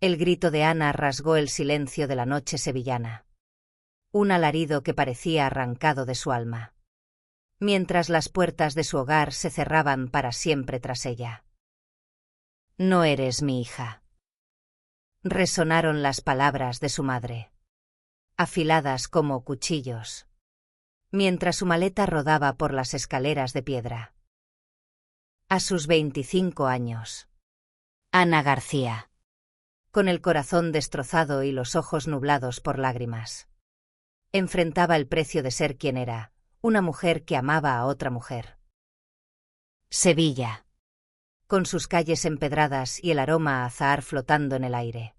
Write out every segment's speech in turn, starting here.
El grito de Ana rasgó el silencio de la noche sevillana. Un alarido que parecía arrancado de su alma. Mientras las puertas de su hogar se cerraban para siempre tras ella. No eres mi hija. Resonaron las palabras de su madre. Afiladas como cuchillos. Mientras su maleta rodaba por las escaleras de piedra. A sus 25 años. Ana García. Con el corazón destrozado y los ojos nublados por lágrimas. Enfrentaba el precio de ser quien era, una mujer que amaba a otra mujer. Sevilla. Con sus calles empedradas y el aroma a azahar flotando en el aire.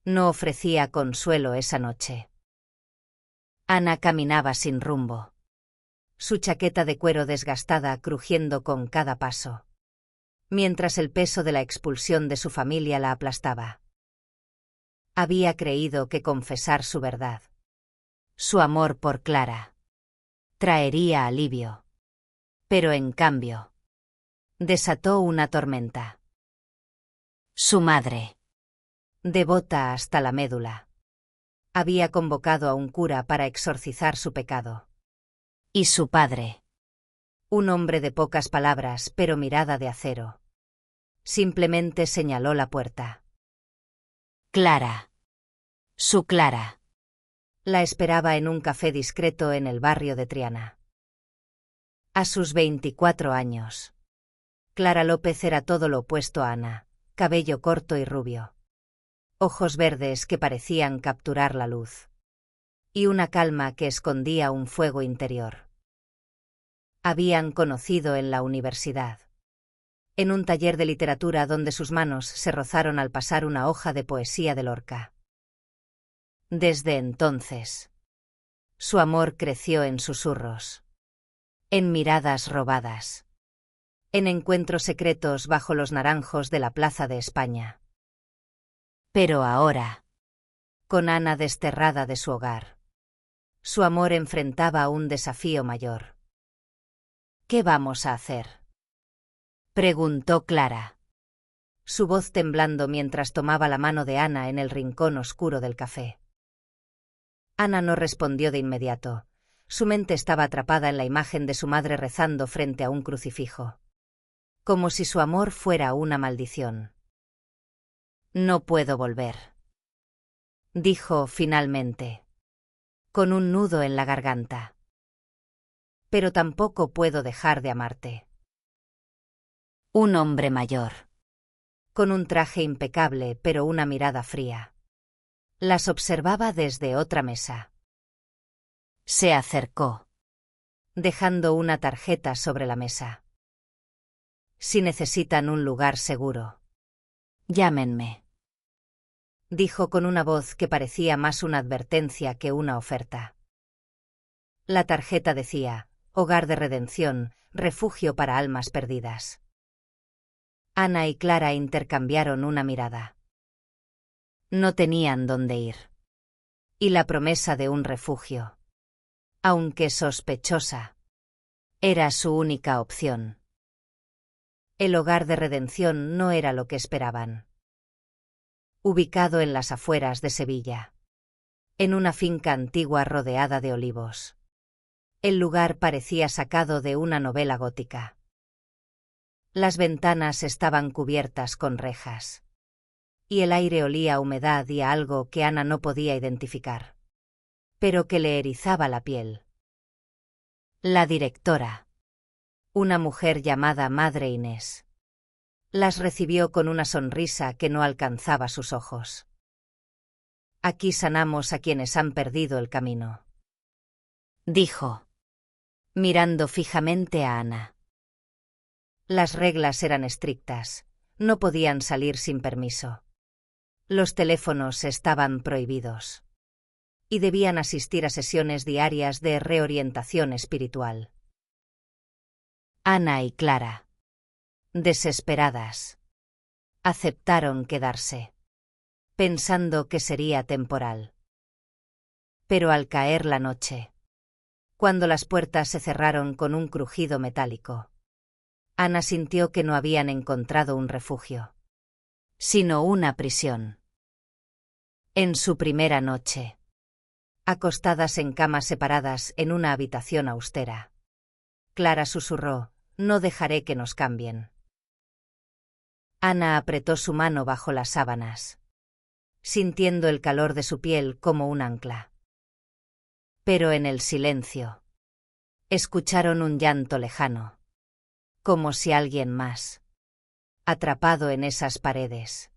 No ofrecía consuelo esa noche. Ana caminaba sin rumbo. Su chaqueta de cuero desgastada crujiendo con cada paso. Mientras el peso de la expulsión de su familia la aplastaba. Había creído que confesar su verdad. Su amor por Clara. Traería alivio. Pero en cambio. Desató una tormenta. Su madre. Devota hasta la médula. Había convocado a un cura para exorcizar su pecado. Y su padre. Un hombre de pocas palabras pero mirada de acero. Simplemente señaló la puerta. Clara. Su Clara. La esperaba en un café discreto en el barrio de Triana. A sus 24 años. Clara López era todo lo opuesto a Ana, cabello corto y rubio. Ojos verdes que parecían capturar la luz. Y una calma que escondía un fuego interior. Habían conocido en la universidad. En un taller de literatura donde sus manos se rozaron al pasar una hoja de poesía de Lorca. Desde entonces. Su amor creció en susurros. En miradas robadas. En encuentros secretos bajo los naranjos de la Plaza de España. Pero ahora. Con Ana desterrada de su hogar. Su amor enfrentaba un desafío mayor. ¿Qué vamos a hacer?, preguntó Clara. Su voz temblando mientras tomaba la mano de Ana en el rincón oscuro del café. Ana no respondió de inmediato. Su mente estaba atrapada en la imagen de su madre rezando frente a un crucifijo. Como si su amor fuera una maldición. No puedo volver. Dijo finalmente. Con un nudo en la garganta. Pero tampoco puedo dejar de amarte. Un hombre mayor. Con un traje impecable pero una mirada fría. Las observaba desde otra mesa. Se acercó. Dejando una tarjeta sobre la mesa. Si necesitan un lugar seguro. Llámenme. Dijo con una voz que parecía más una advertencia que una oferta. La tarjeta decía, Hogar de Redención, refugio para almas perdidas. Ana y Clara intercambiaron una mirada. No tenían dónde ir. Y la promesa de un refugio, aunque sospechosa, era su única opción. El Hogar de Redención no era lo que esperaban. Ubicado en las afueras de Sevilla. En una finca antigua rodeada de olivos. El lugar parecía sacado de una novela gótica. Las ventanas estaban cubiertas con rejas. Y el aire olía a humedad y a algo que Ana no podía identificar. Pero que le erizaba la piel. La directora. Una mujer llamada Madre Inés. Las recibió con una sonrisa que no alcanzaba sus ojos. Aquí sanamos a quienes han perdido el camino. Dijo. Mirando fijamente a Ana. Las reglas eran estrictas. No podían salir sin permiso. Los teléfonos estaban prohibidos. Y debían asistir a sesiones diarias de reorientación espiritual. Ana y Clara. Desesperadas. Aceptaron quedarse. Pensando que sería temporal. Pero al caer la noche. Cuando las puertas se cerraron con un crujido metálico. Ana sintió que no habían encontrado un refugio. Sino una prisión. En su primera noche, acostadas en camas separadas en una habitación austera, Clara susurró: «No dejaré que nos cambien». Ana apretó su mano bajo las sábanas, sintiendo el calor de su piel como un ancla. Pero en el silencio, escucharon un llanto lejano, como si alguien más, atrapado en esas paredes,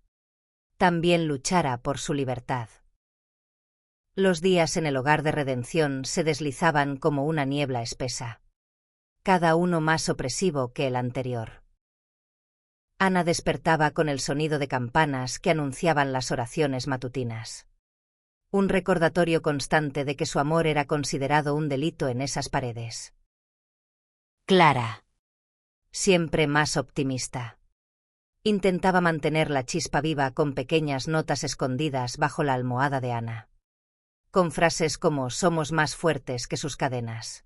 también luchara por su libertad. Los días en el hogar de redención se deslizaban como una niebla espesa, cada uno más opresivo que el anterior. Ana despertaba con el sonido de campanas que anunciaban las oraciones matutinas. Un recordatorio constante de que su amor era considerado un delito en esas paredes. Clara, siempre más optimista, intentaba mantener la chispa viva con pequeñas notas escondidas bajo la almohada de Ana, con frases como «somos más fuertes que sus cadenas».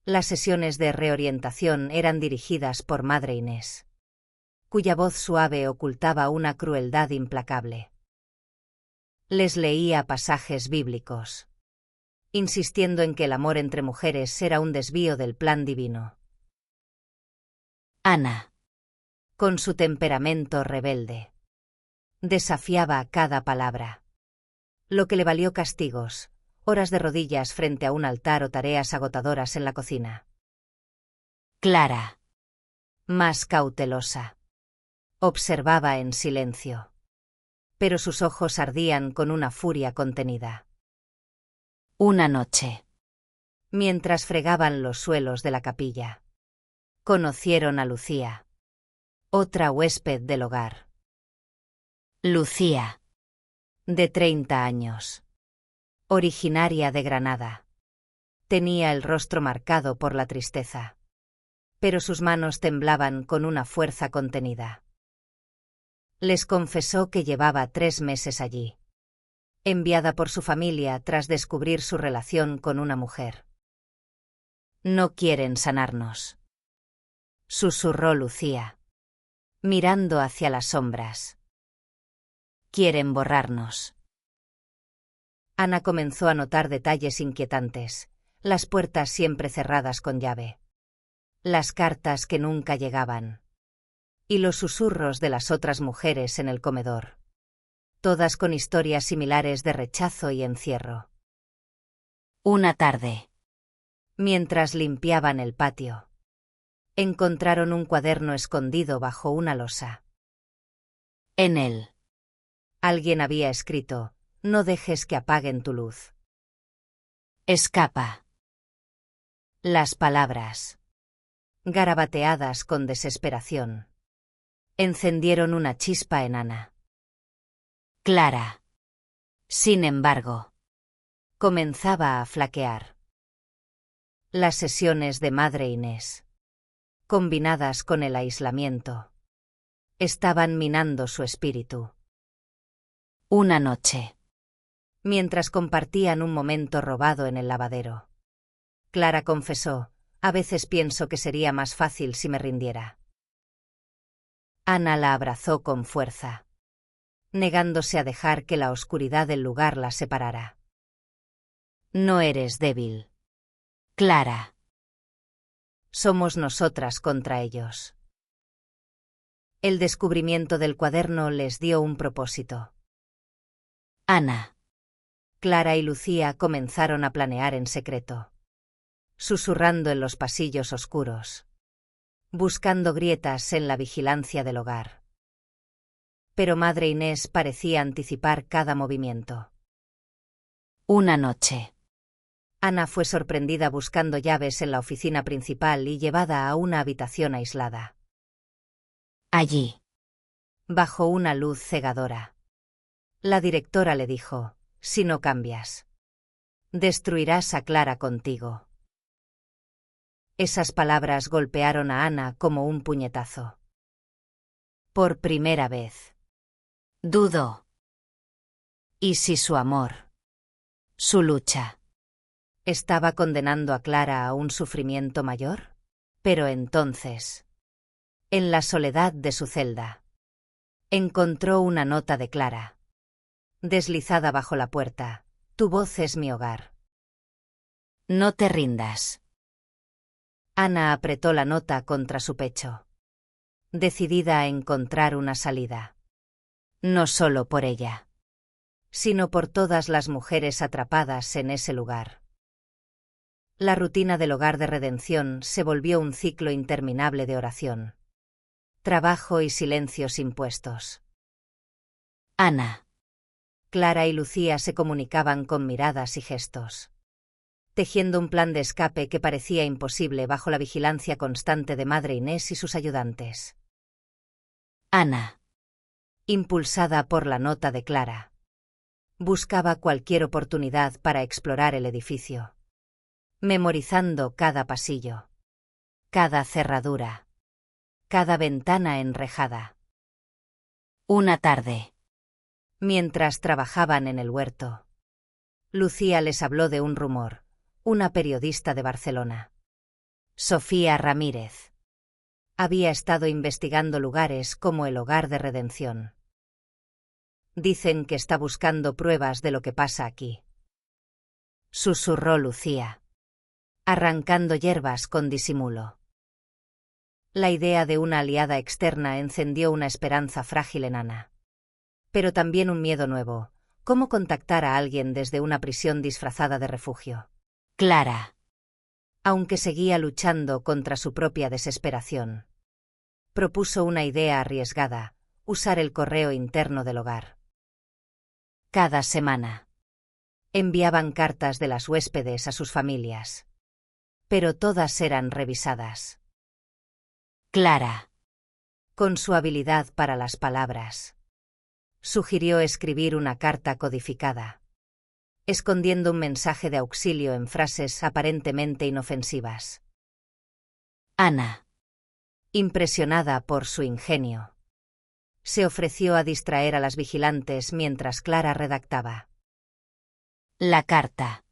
Las sesiones de reorientación eran dirigidas por Madre Inés, cuya voz suave ocultaba una crueldad implacable. Les leía pasajes bíblicos, insistiendo en que el amor entre mujeres era un desvío del plan divino. Ana, con su temperamento rebelde, desafiaba cada palabra, lo que le valió castigos, horas de rodillas frente a un altar o tareas agotadoras en la cocina. Clara, más cautelosa, observaba en silencio, pero sus ojos ardían con una furia contenida. Una noche, mientras fregaban los suelos de la capilla, conocieron a Lucía, otra huésped del hogar. Lucía, de 30 años, originaria de Granada, tenía el rostro marcado por la tristeza, pero sus manos temblaban con una fuerza contenida. Les confesó que llevaba 3 meses allí, enviada por su familia tras descubrir su relación con una mujer. «No quieren sanarnos», susurró Lucía, mirando hacia las sombras. «Quieren borrarnos». Ana comenzó a notar detalles inquietantes, las puertas siempre cerradas con llave, las cartas que nunca llegaban, y los susurros de las otras mujeres en el comedor, todas con historias similares de rechazo y encierro. Una tarde, mientras limpiaban el patio, encontraron un cuaderno escondido bajo una losa. En él, alguien había escrito: «No dejes que apaguen tu luz. Escapa». Las palabras, garabateadas con desesperación, encendieron una chispa en Ana. Clara, sin embargo, comenzaba a flaquear. Las sesiones de Madre Inés, combinadas con el aislamiento, estaban minando su espíritu. Una noche, mientras compartían un momento robado en el lavadero, Clara confesó: «A veces pienso que sería más fácil si me rindiera». Ana la abrazó con fuerza, negándose a dejar que la oscuridad del lugar la separara. «No eres débil, Clara. Somos nosotras contra ellos». El descubrimiento del cuaderno les dio un propósito. Ana, Clara y Lucía comenzaron a planear en secreto, susurrando en los pasillos oscuros, buscando grietas en la vigilancia del hogar. Pero Madre Inés parecía anticipar cada movimiento. Una noche, Ana fue sorprendida buscando llaves en la oficina principal y llevada a una habitación aislada. Allí, bajo una luz cegadora, la directora le dijo: «Si no cambias, destruirás a Clara contigo». Esas palabras golpearon a Ana como un puñetazo. Por primera vez, dudó. ¿Y si su amor, su lucha, estaba condenando a Clara a un sufrimiento mayor? Pero entonces, en la soledad de su celda, encontró una nota de Clara, deslizada bajo la puerta. Tu voz es mi hogar. No te rindas. Ana apretó la nota contra su pecho, decidida a encontrar una salida. No solo por ella, sino por todas las mujeres atrapadas en ese lugar. La rutina del hogar de redención se volvió un ciclo interminable de oración, trabajo y silencios impuestos. Ana. Clara y Lucía se comunicaban con miradas y gestos, tejiendo un plan de escape que parecía imposible bajo la vigilancia constante de Madre Inés y sus ayudantes. Ana, impulsada por la nota de Clara, buscaba cualquier oportunidad para explorar el edificio, memorizando cada pasillo, cada cerradura, cada ventana enrejada. Una tarde, mientras trabajaban en el huerto, Lucía les habló de un rumor, una periodista de Barcelona, Sofía Ramírez. Había estado investigando lugares como el Hogar de Redención. Dicen que está buscando pruebas de lo que pasa aquí. Susurró Lucía, arrancando hierbas con disimulo. La idea de una aliada externa encendió una esperanza frágil en Ana. Pero también un miedo nuevo: ¿cómo contactar a alguien desde una prisión disfrazada de refugio? Clara, aunque seguía luchando contra su propia desesperación, propuso una idea arriesgada: usar el correo interno del hogar. Cada semana enviaban cartas de las huéspedes a sus familias, pero todas eran revisadas. Clara, con su habilidad para las palabras, sugirió escribir una carta codificada, escondiendo un mensaje de auxilio en frases aparentemente inofensivas. Ana, impresionada por su ingenio, se ofreció a distraer a las vigilantes mientras Clara redactaba. La carta,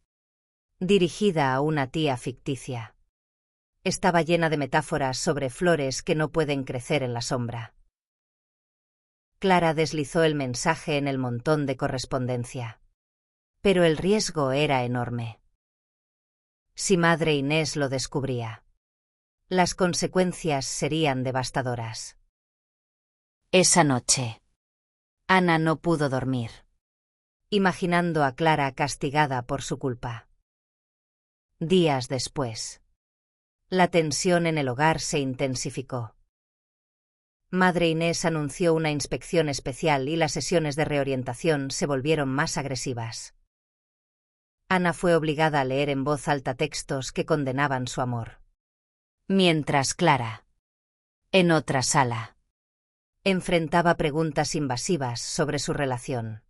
dirigida a una tía ficticia, estaba llena de metáforas sobre flores que no pueden crecer en la sombra. Clara deslizó el mensaje en el montón de correspondencia. Pero el riesgo era enorme. Si Madre Inés lo descubría, las consecuencias serían devastadoras. Esa noche, Ana no pudo dormir, imaginando a Clara castigada por su culpa. Días después, la tensión en el hogar se intensificó. Madre Inés anunció una inspección especial y las sesiones de reorientación se volvieron más agresivas. Ana fue obligada a leer en voz alta textos que condenaban su amor. Mientras Clara, en otra sala, enfrentaba preguntas invasivas sobre su relación.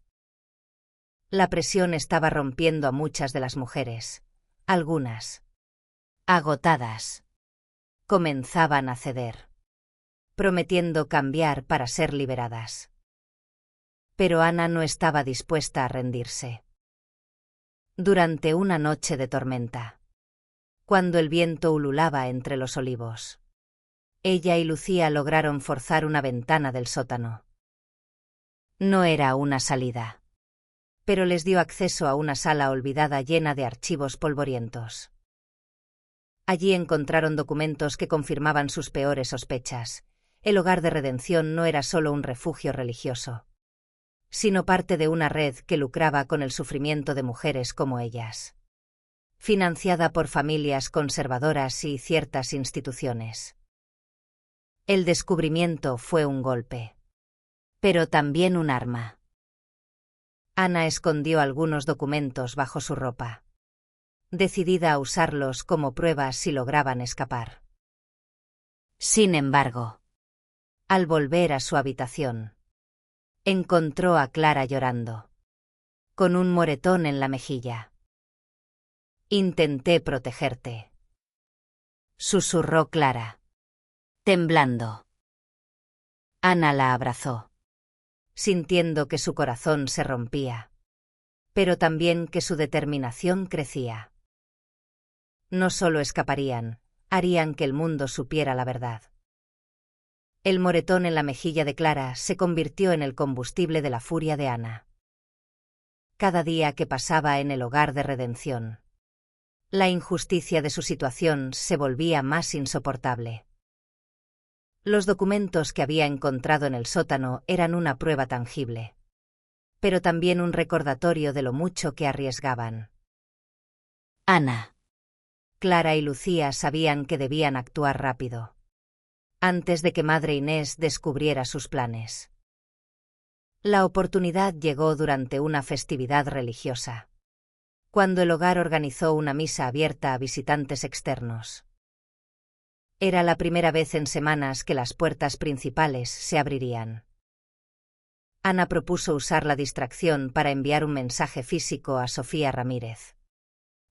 La presión estaba rompiendo a muchas de las mujeres. Algunas, agotadas, comenzaban a ceder, prometiendo cambiar para ser liberadas. Pero Ana no estaba dispuesta a rendirse. Durante una noche de tormenta, cuando el viento ululaba entre los olivos, ella y Lucía lograron forzar una ventana del sótano. No era una salida, pero les dio acceso a una sala olvidada llena de archivos polvorientos. Allí encontraron documentos que confirmaban sus peores sospechas. El Hogar de Redención no era solo un refugio religioso, sino parte de una red que lucraba con el sufrimiento de mujeres como ellas, financiada por familias conservadoras y ciertas instituciones. El descubrimiento fue un golpe, pero también un arma. Ana escondió algunos documentos bajo su ropa, decidida a usarlos como pruebas si lograban escapar. Sin embargo, al volver a su habitación, encontró a Clara llorando, con un moretón en la mejilla. Intenté protegerte, susurró Clara, temblando. Ana la abrazó, sintiendo que su corazón se rompía, pero también que su determinación crecía. No solo escaparían, harían que el mundo supiera la verdad. El moretón en la mejilla de Clara se convirtió en el combustible de la furia de Ana. cada día que pasaba en el hogar de redención. La injusticia de su situación se volvía más insoportable. Los documentos que había encontrado en el sótano eran una prueba tangible, pero también un recordatorio de lo mucho que arriesgaban. Ana, Clara y Lucía sabían que debían actuar rápido, antes de que Madre Inés descubriera sus planes. La oportunidad llegó durante una festividad religiosa, cuando el hogar organizó una misa abierta a visitantes externos. Era la primera vez en semanas que las puertas principales se abrirían. Ana propuso usar la distracción para enviar un mensaje físico a Sofía Ramírez,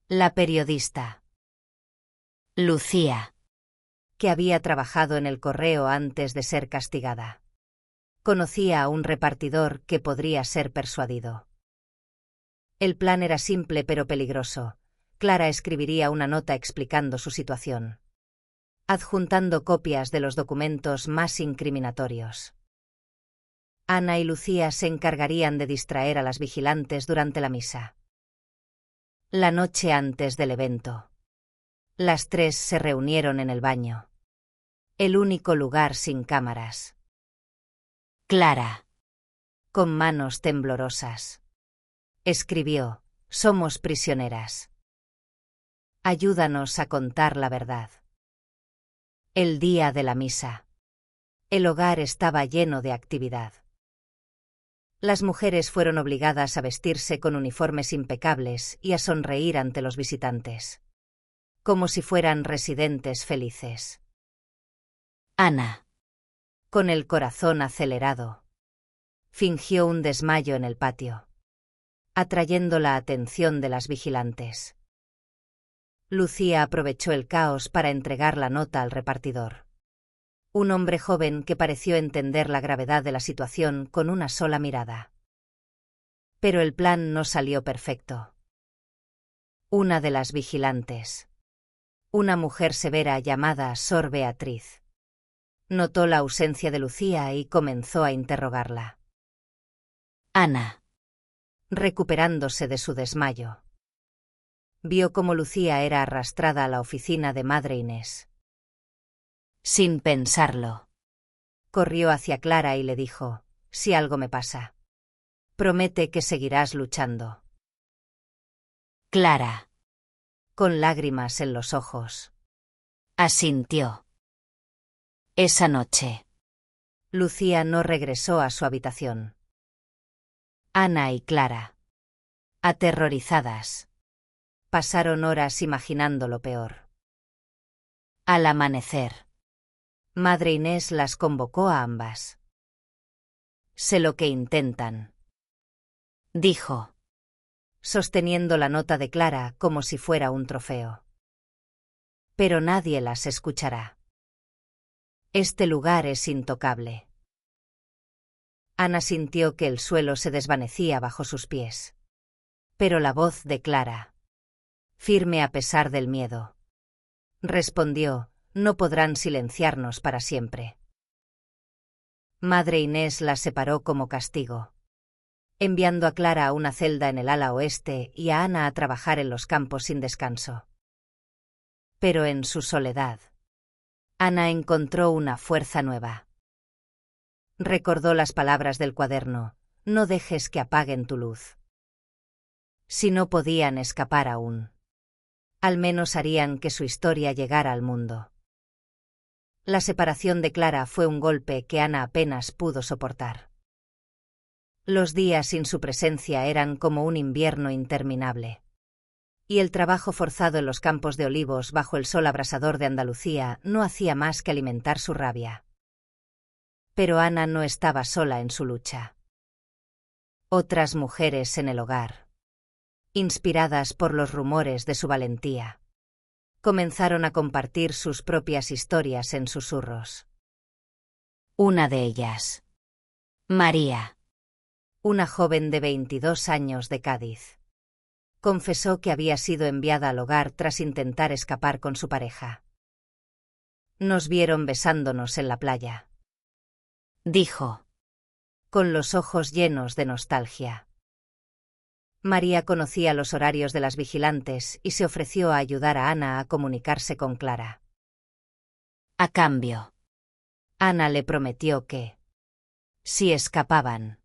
la periodista. Lucía, que había trabajado en el correo antes de ser castigada, conocía a un repartidor que podría ser persuadido. El plan era simple pero peligroso. Clara escribiría una nota explicando su situación, adjuntando copias de los documentos más incriminatorios. Ana y Lucía se encargarían de distraer a las vigilantes durante la misa. La noche antes del evento, las tres se reunieron en el baño, el único lugar sin cámaras. Clara, con manos temblorosas, escribió: «Somos prisioneras. Ayúdanos a contar la verdad». El día de la misa, el hogar estaba lleno de actividad. Las mujeres fueron obligadas a vestirse con uniformes impecables y a sonreír ante los visitantes, como si fueran residentes felices. Ana, con el corazón acelerado, fingió un desmayo en el patio, atrayendo la atención de las vigilantes. Lucía aprovechó el caos para entregar la nota al repartidor, un hombre joven que pareció entender la gravedad de la situación con una sola mirada. Pero el plan no salió perfecto. Una de las vigilantes, una mujer severa llamada Sor Beatriz, notó la ausencia de Lucía y comenzó a interrogarla. Ana, recuperándose de su desmayo, vio cómo Lucía era arrastrada a la oficina de Madre Inés. Sin pensarlo, corrió hacia Clara y le dijo: «Si algo me pasa, promete que seguirás luchando». Clara, con lágrimas en los ojos, asintió. Esa noche, Lucía no regresó a su habitación. Ana y Clara, aterrorizadas, pasaron horas imaginando lo peor. Al amanecer, Madre Inés las convocó a ambas. «Sé lo que intentan», dijo, sosteniendo la nota de Clara como si fuera un trofeo. «Pero nadie las escuchará. Este lugar es intocable». Ana sintió que el suelo se desvanecía bajo sus pies. Pero la voz de Clara, firme a pesar del miedo, respondió: «No podrán silenciarnos para siempre». Madre Inés las separó como castigo, enviando a Clara a una celda en el ala oeste y a Ana a trabajar en los campos sin descanso. Pero en su soledad, Ana encontró una fuerza nueva. Recordó las palabras del cuaderno: «No dejes que apaguen tu luz». Si no podían escapar aún, al menos harían que su historia llegara al mundo. La separación de Clara fue un golpe que Ana apenas pudo soportar. Los días sin su presencia eran como un invierno interminable. Y el trabajo forzado en los campos de olivos bajo el sol abrasador de Andalucía no hacía más que alimentar su rabia. Pero Ana no estaba sola en su lucha. Otras mujeres en el hogar, inspiradas por los rumores de su valentía, comenzaron a compartir sus propias historias en susurros. Una de ellas, María, una joven de 22 años de Cádiz, confesó que había sido enviada al hogar tras intentar escapar con su pareja. «Nos vieron besándonos en la playa», dijo, con los ojos llenos de nostalgia. María conocía los horarios de las vigilantes y se ofreció a ayudar a Ana a comunicarse con Clara. A cambio, Ana le prometió que, si escapaban,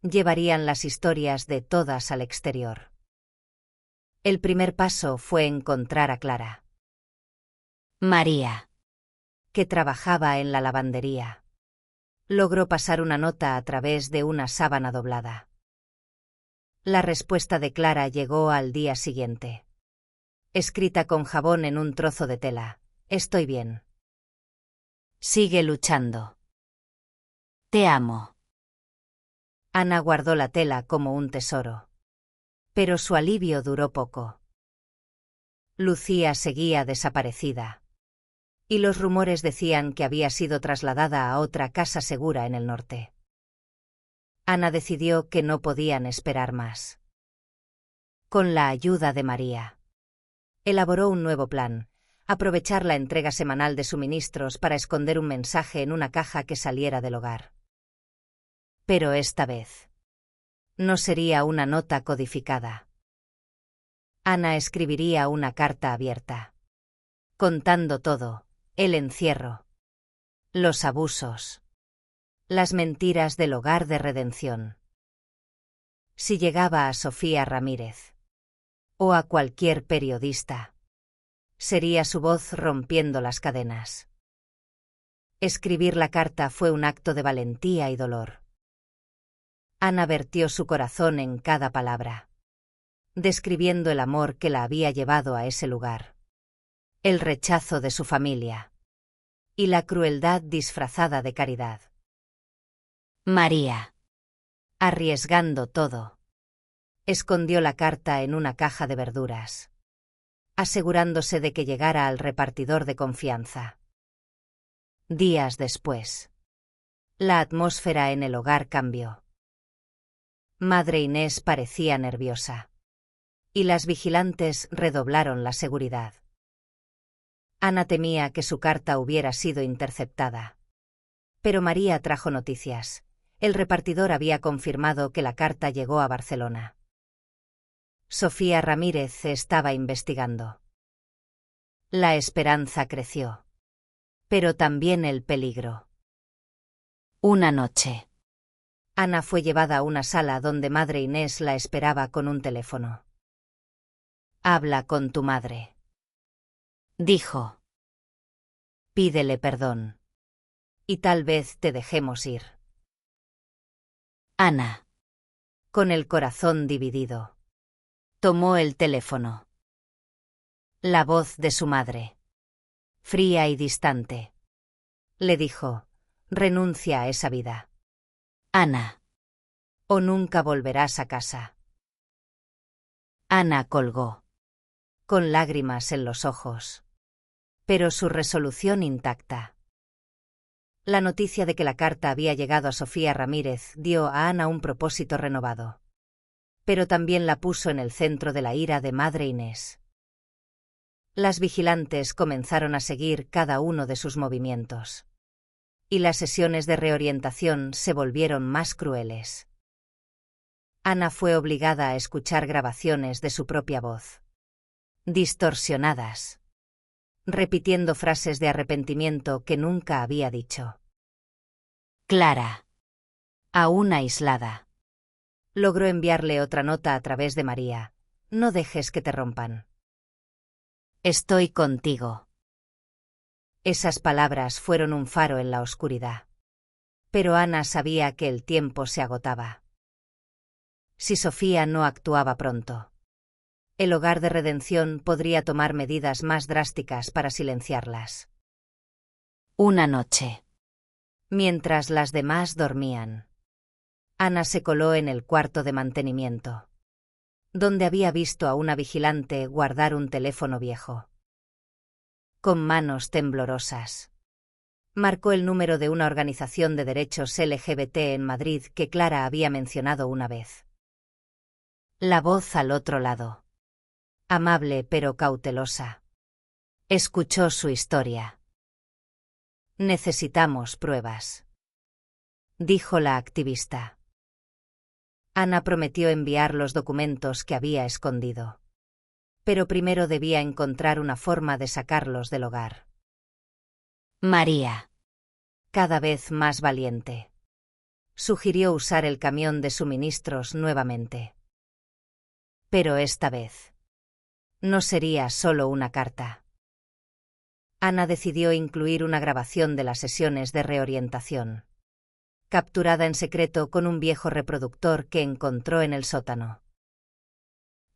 llevarían las historias de todas al exterior. El primer paso fue encontrar a Clara. María, que trabajaba en la lavandería, logró pasar una nota a través de una sábana doblada. La respuesta de Clara llegó al día siguiente. Escrita con jabón en un trozo de tela: estoy bien. Sigue luchando. Te amo. Ana guardó la tela como un tesoro. Pero su alivio duró poco. Lucía seguía desaparecida. Y los rumores decían que había sido trasladada a otra casa segura en el norte. Ana decidió que no podían esperar más. Con la ayuda de María, elaboró un nuevo plan: aprovechar la entrega semanal de suministros para esconder un mensaje en una caja que saliera del hogar. Pero esta vez, no sería una nota codificada. Ana escribiría una carta abierta, contando todo: el encierro, los abusos, las mentiras del hogar de redención. Si llegaba a Sofía Ramírez, o a cualquier periodista, sería su voz rompiendo las cadenas. Escribir la carta fue un acto de valentía y dolor. Ana vertió su corazón en cada palabra, describiendo el amor que la había llevado a ese lugar, el rechazo de su familia y la crueldad disfrazada de caridad. María, arriesgando todo, escondió la carta en una caja de verduras, asegurándose de que llegara al repartidor de confianza. Días después, la atmósfera en el hogar cambió. Madre Inés parecía nerviosa, y las vigilantes redoblaron la seguridad. Ana temía que su carta hubiera sido interceptada. Pero María trajo noticias. El repartidor había confirmado que la carta llegó a Barcelona. Sofía Ramírez estaba investigando. La esperanza creció, pero también el peligro. Una noche, Ana fue llevada a una sala donde Madre Inés la esperaba con un teléfono. «Habla con tu madre», dijo. «Pídele perdón. Y tal vez te dejemos ir». Ana, con el corazón dividido, tomó el teléfono. La voz de su madre, fría y distante, le dijo: «Renuncia a esa vida, Ana, o nunca volverás a casa». Ana colgó, con lágrimas en los ojos, pero su resolución intacta. La noticia de que la carta había llegado a Sofía Ramírez dio a Ana un propósito renovado, pero también la puso en el centro de la ira de Madre Inés. Las vigilantes comenzaron a seguir cada uno de sus movimientos, y las sesiones de reorientación se volvieron más crueles. Ana fue obligada a escuchar grabaciones de su propia voz, distorsionadas, repitiendo frases de arrepentimiento que nunca había dicho. Clara, aún aislada, logró enviarle otra nota a través de María: «No dejes que te rompan. Estoy contigo». Esas palabras fueron un faro en la oscuridad. Pero Ana sabía que el tiempo se agotaba. Si Sofía no actuaba pronto, el hogar de redención podría tomar medidas más drásticas para silenciarlas. Una noche, mientras las demás dormían, Ana se coló en el cuarto de mantenimiento, donde había visto a una vigilante guardar un teléfono viejo. Con manos temblorosas, marcó el número de una organización de derechos LGBT en Madrid que Clara había mencionado una vez. La voz al otro lado, amable pero cautelosa, escuchó su historia. «Necesitamos pruebas», dijo la activista. Ana prometió enviar los documentos que había escondido. Pero primero debía encontrar una forma de sacarlos del hogar. María, cada vez más valiente, sugirió usar el camión de suministros nuevamente. Pero esta vez no sería solo una carta. Ana decidió incluir una grabación de las sesiones de reorientación, capturada en secreto con un viejo reproductor que encontró en el sótano.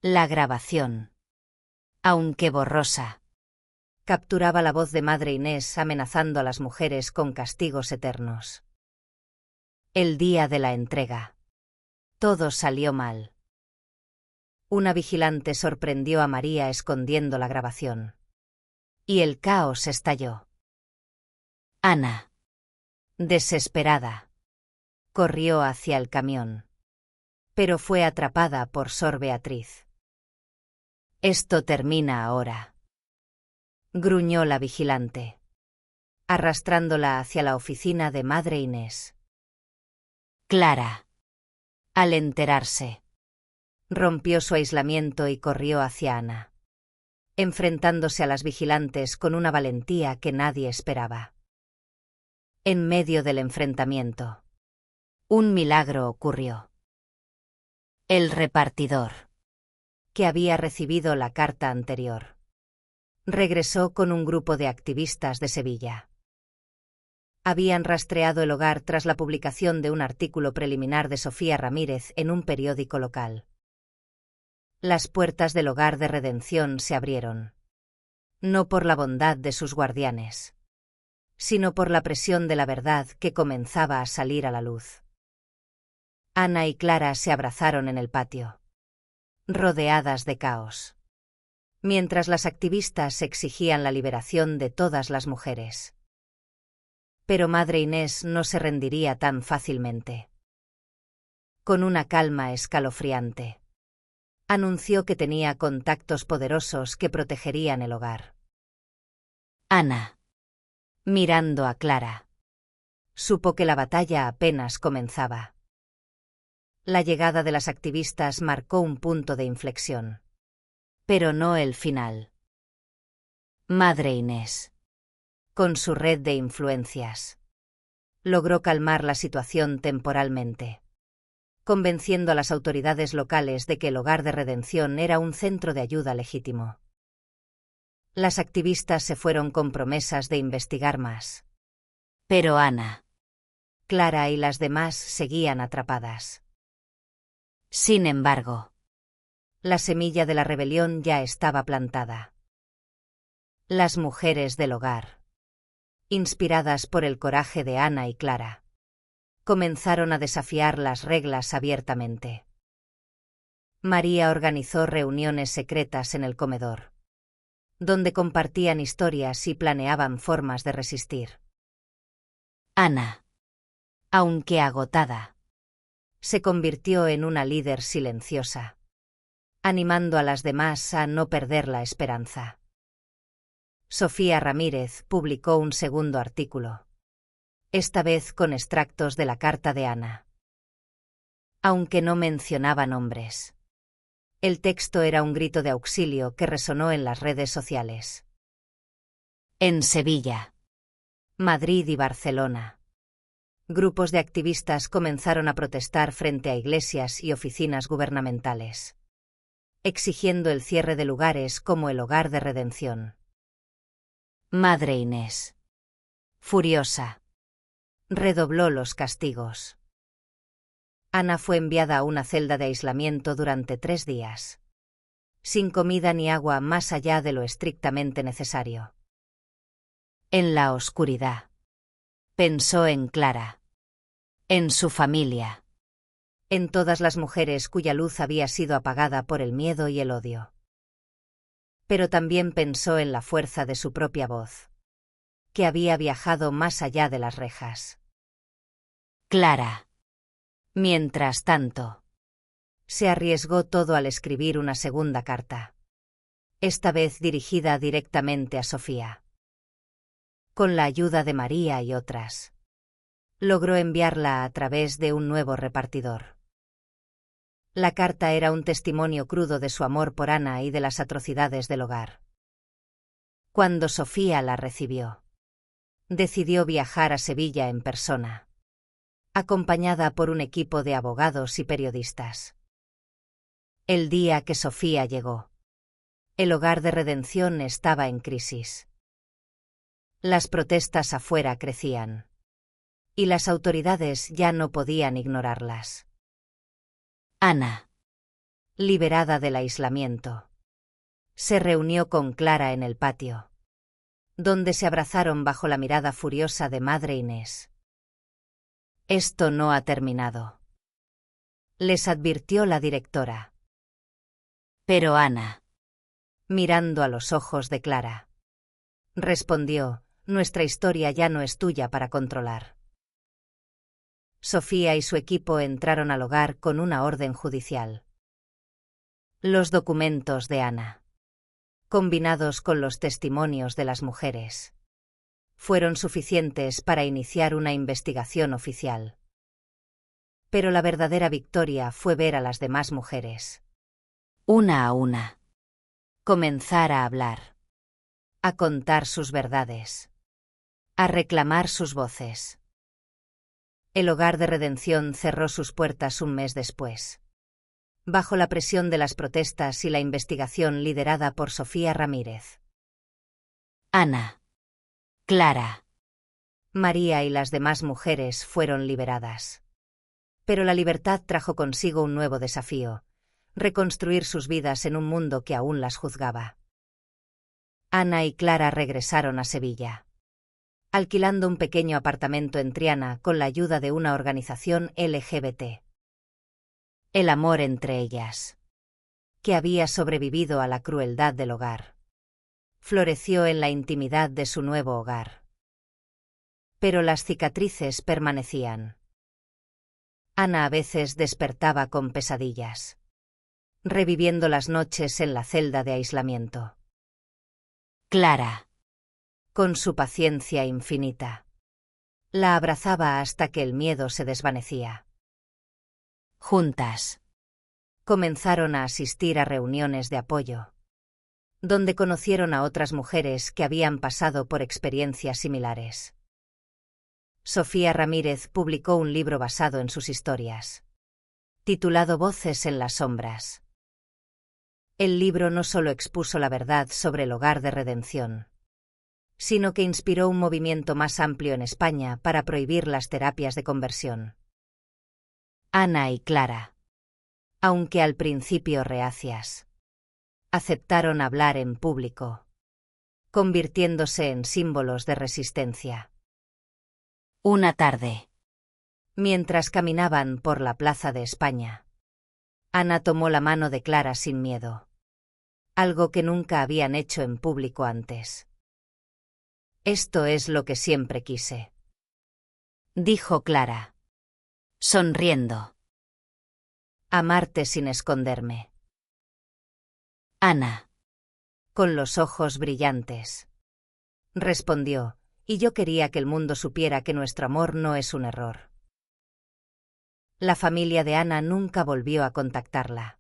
La grabación, aunque borrosa, capturaba la voz de Madre Inés amenazando a las mujeres con castigos eternos. El día de la entrega. Todo salió mal. Una vigilante sorprendió a María escondiendo la grabación. Y el caos estalló. Ana, desesperada, corrió hacia el camión. Pero fue atrapada por Sor Beatriz. Esto termina ahora, gruñó la vigilante, arrastrándola hacia la oficina de Madre Inés. Clara, al enterarse, rompió su aislamiento y corrió hacia Ana, enfrentándose a las vigilantes con una valentía que nadie esperaba. En medio del enfrentamiento, un milagro ocurrió. El repartidor, que había recibido la carta anterior, regresó con un grupo de activistas de Sevilla. Habían rastreado el hogar tras la publicación de un artículo preliminar de Sofía Ramírez en un periódico local. Las puertas del hogar de redención se abrieron, no por la bondad de sus guardianes, sino por la presión de la verdad que comenzaba a salir a la luz. Ana y Clara se abrazaron en el patio, rodeadas de caos, mientras las activistas exigían la liberación de todas las mujeres. Pero Madre Inés no se rendiría tan fácilmente. Con una calma escalofriante, anunció que tenía contactos poderosos que protegerían el hogar. Ana, mirando a Clara, supo que la batalla apenas comenzaba. La llegada de las activistas marcó un punto de inflexión, pero no el final. Madre Inés, con su red de influencias, logró calmar la situación temporalmente, convenciendo a las autoridades locales de que el hogar de redención era un centro de ayuda legítimo. Las activistas se fueron con promesas de investigar más. Pero Ana, Clara y las demás seguían atrapadas. Sin embargo, la semilla de la rebelión ya estaba plantada. Las mujeres del hogar, inspiradas por el coraje de Ana y Clara, comenzaron a desafiar las reglas abiertamente. María organizó reuniones secretas en el comedor, donde compartían historias y planeaban formas de resistir. Ana, aunque agotada, se convirtió en una líder silenciosa, animando a las demás a no perder la esperanza. Sofía Ramírez publicó un segundo artículo, esta vez con extractos de la carta de Ana. Aunque no mencionaba nombres, el texto era un grito de auxilio que resonó en las redes sociales. En Sevilla, Madrid y Barcelona, grupos de activistas comenzaron a protestar frente a iglesias y oficinas gubernamentales, exigiendo el cierre de lugares como el Hogar de Redención. Madre Inés, furiosa, redobló los castigos. Ana fue enviada a una celda de aislamiento durante 3 días, sin comida ni agua más allá de lo estrictamente necesario. En la oscuridad, pensó en Clara, en su familia, en todas las mujeres cuya luz había sido apagada por el miedo y el odio. Pero también pensó en la fuerza de su propia voz, que había viajado más allá de las rejas. Clara, mientras tanto, se arriesgó todo al escribir una segunda carta, esta vez dirigida directamente a Sofía. Con la ayuda de María y otras, logró enviarla a través de un nuevo repartidor. La carta era un testimonio crudo de su amor por Ana y de las atrocidades del hogar. Cuando Sofía la recibió, decidió viajar a Sevilla en persona, acompañada por un equipo de abogados y periodistas. El día que Sofía llegó, el Hogar de Redención estaba en crisis. Las protestas afuera crecían, y las autoridades ya no podían ignorarlas. Ana, liberada del aislamiento, se reunió con Clara en el patio, donde se abrazaron bajo la mirada furiosa de Madre Inés. «Esto no ha terminado», les advirtió la directora. Pero Ana, mirando a los ojos de Clara, respondió: «Nuestra historia ya no es tuya para controlar». Sofía y su equipo entraron al hogar con una orden judicial. Los documentos de Ana, combinados con los testimonios de las mujeres, fueron suficientes para iniciar una investigación oficial. Pero la verdadera victoria fue ver a las demás mujeres, una a una, comenzar a hablar, a contar sus verdades, a reclamar sus voces. El Hogar de Redención cerró sus puertas un mes después, bajo la presión de las protestas y la investigación liderada por Sofía Ramírez. Ana, Clara, María y las demás mujeres fueron liberadas. Pero la libertad trajo consigo un nuevo desafío: reconstruir sus vidas en un mundo que aún las juzgaba. Ana y Clara regresaron a Sevilla, alquilando un pequeño apartamento en Triana con la ayuda de una organización LGBT. El amor entre ellas, que había sobrevivido a la crueldad del hogar, floreció en la intimidad de su nuevo hogar. Pero las cicatrices permanecían. Ana a veces despertaba con pesadillas, reviviendo las noches en la celda de aislamiento. Clara, con su paciencia infinita, la abrazaba hasta que el miedo se desvanecía. Juntas, comenzaron a asistir a reuniones de apoyo, donde conocieron a otras mujeres que habían pasado por experiencias similares. Sofía Ramírez publicó un libro basado en sus historias, titulado Voces en las sombras. El libro no solo expuso la verdad sobre el Hogar de Redención, sino que inspiró un movimiento más amplio en España para prohibir las terapias de conversión. Ana y Clara, aunque al principio reacias, aceptaron hablar en público, convirtiéndose en símbolos de resistencia. Una tarde, mientras caminaban por la Plaza de España, Ana tomó la mano de Clara sin miedo, algo que nunca habían hecho en público antes. «Esto es lo que siempre quise», dijo Clara, sonriendo. «Amarte sin esconderme». Ana, con los ojos brillantes, respondió: «Y yo quería que el mundo supiera que nuestro amor no es un error». La familia de Ana nunca volvió a contactarla,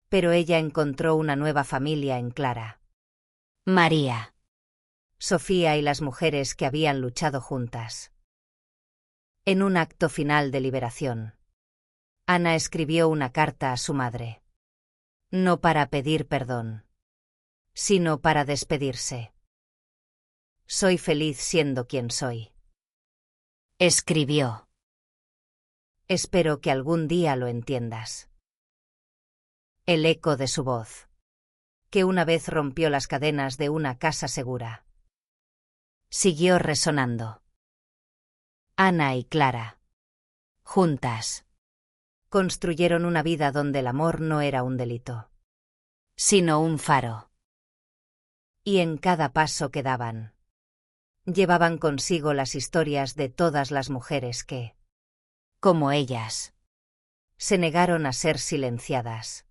pero ella encontró una nueva familia en Clara, María, Sofía y las mujeres que habían luchado juntas. En un acto final de liberación, Ana escribió una carta a su madre, no para pedir perdón, sino para despedirse. «Soy feliz siendo quien soy», escribió. «Espero que algún día lo entiendas». El eco de su voz, que una vez rompió las cadenas de una casa segura, siguió resonando. Ana y Clara, juntas, construyeron una vida donde el amor no era un delito, sino un faro. Y en cada paso que daban, llevaban consigo las historias de todas las mujeres que, como ellas, se negaron a ser silenciadas.